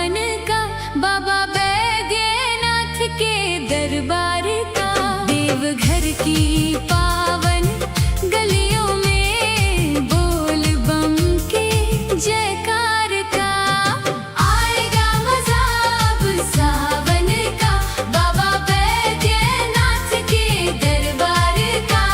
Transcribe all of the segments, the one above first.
सावन का, बाबा बैद्यनाथ के दरबार का। देवघर की पावन गलियों में बोल बम के जयकार का। आएगा मजा अब सावन का, बाबा बैद्यनाथ के दरबार का।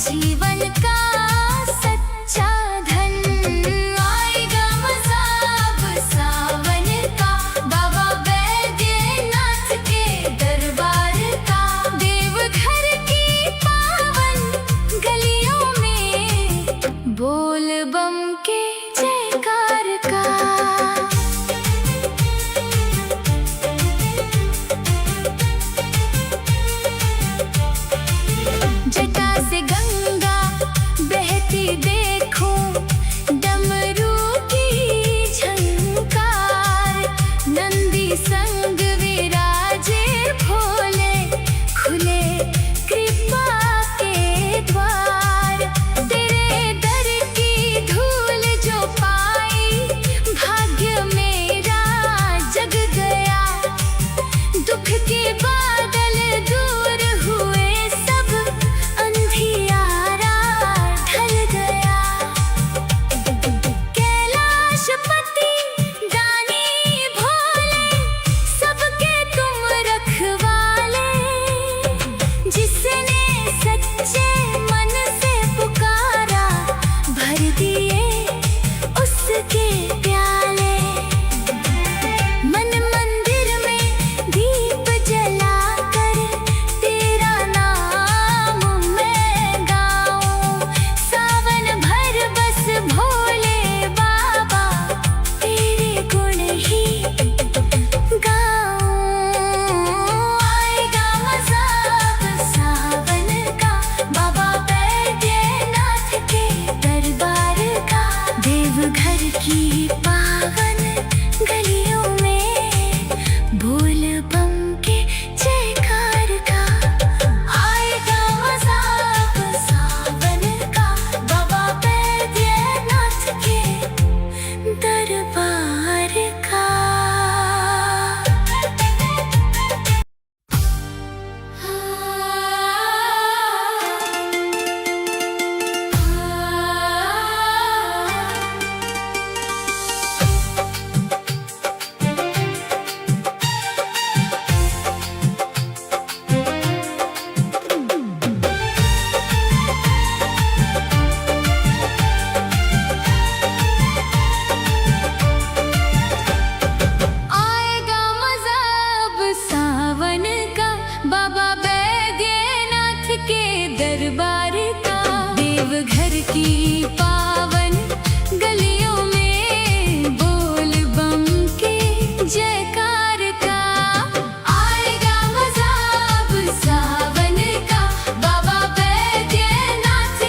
जीवन का सच्चा धन। आएगा मजा अब सावन का, बाबा बैद्यनाथ के दरबार का। देवघर की पावन गलियों में बोल बम के जयकार का। जटा से गंगा बहती देखो, डमरू की झंकार। नंदी संग विराजे भोले, खुले कृपा के द्वार। तेरे दर की धूल जो पाई, भाग्य मेरा जग गया। दुख के बादल दूर हुए, सब अंधियारा ढल गया। कैलाशपति दानी भोले, सबके तुम रखवाले। जिसने सच्चे मन से पुकारा, भर दिए उसके प्याले। मन मंदिर में दीप जलाकर, तेरा नाम मैं गाऊं। सावन भर बस भोले बाबा, तेरे गुण ही गाऊं। आएगा मजा अब सावन का, बाबा बैद्यनाथ के दरबार का। देवघर की पावन गलियों में बोल बम के जयकार का। आएगा मजा अब सावन का, बाबा बैद्यनाथ के दरबार का। आएगा मजा अब सावन का, बाबा बैद्यनाथ के दरबार का। देवघर की पावन गलियों में बोल बम के जयकार का। आएगा मजा अब सावन का, बाबा बैद्यनाथ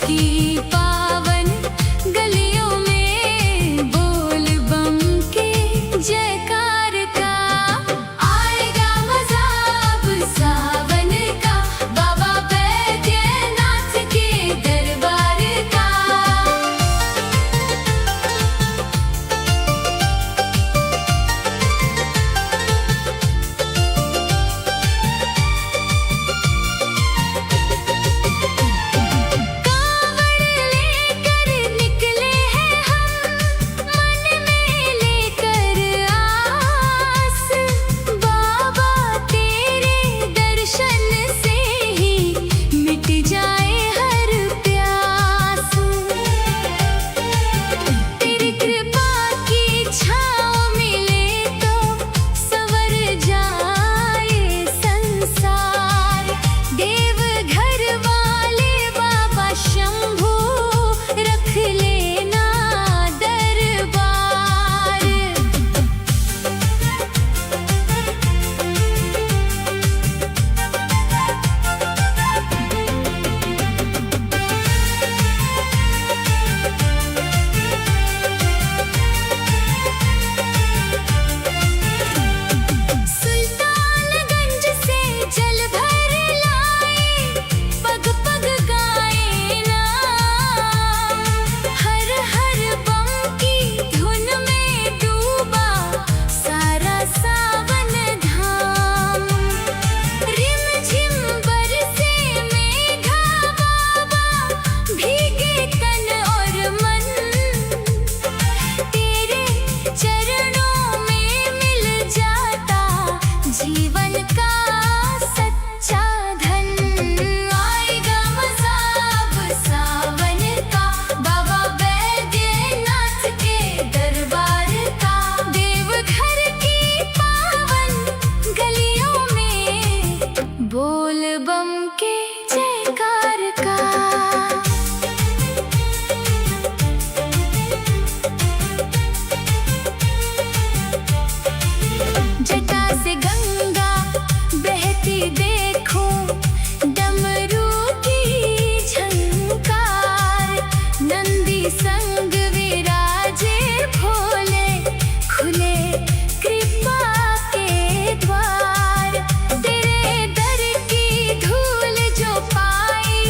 की पावन गलियों में बोल बम के जयकार का। आएगा मजा अब सावन का, बाबा बैद्यनाथ के दरबार का। जीवन का सच्चा धन। आएगा मजा अब सावन का, बाबा बैद्यनाथ के दरबार का। देवघर की पावन गलियों में बोल बम के जयकार का। जटा से गंगा बहती देखूं, डमरू की झंकार। नंदी संग विराजे भोले, खुले कृपा के द्वार। तेरे दर की धूल जो पाई,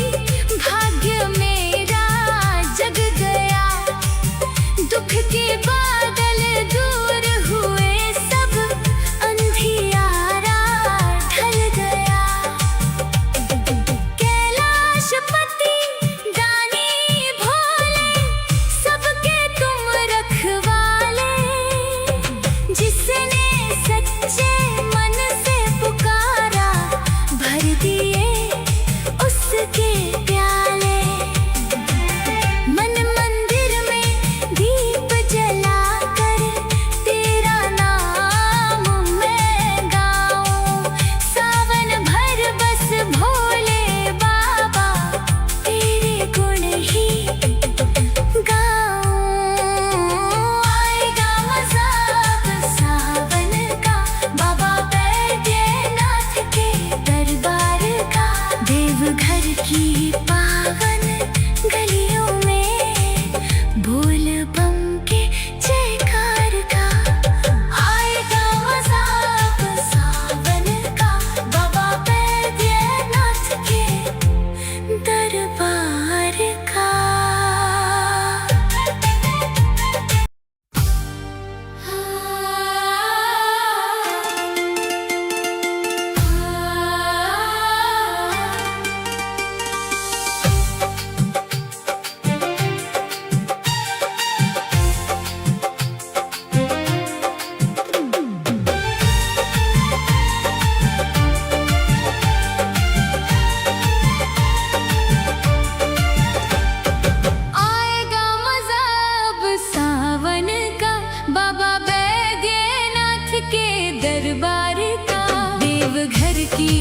भाग्य मेरा जग गया। दुख के बादल दूर हुए, सब अंधियारा ढल गया। कैलाशपति दानी भोले, सबके तुम रखवाले। जिसने सच्चे मन से पुकारा, भर दिए उसके प्याले। मन मंदिर में दीप जलाकर, तेरा नाम मैं गाऊं। सावन भर बस भोले बाबा, तेरे गुण ही गाऊं। आएगा मजा अब सावन का, बाबा बैद्यनाथ के दरबार का। देवघर की पावन गलियों में बोल बम के जयकार का। आएगा मजा अब सावन का, बाबा बैद्यनाथ के दरबार का। आएगा मजा अब सावन का, बाबा बैद्यनाथ के दरबार का। देवघर की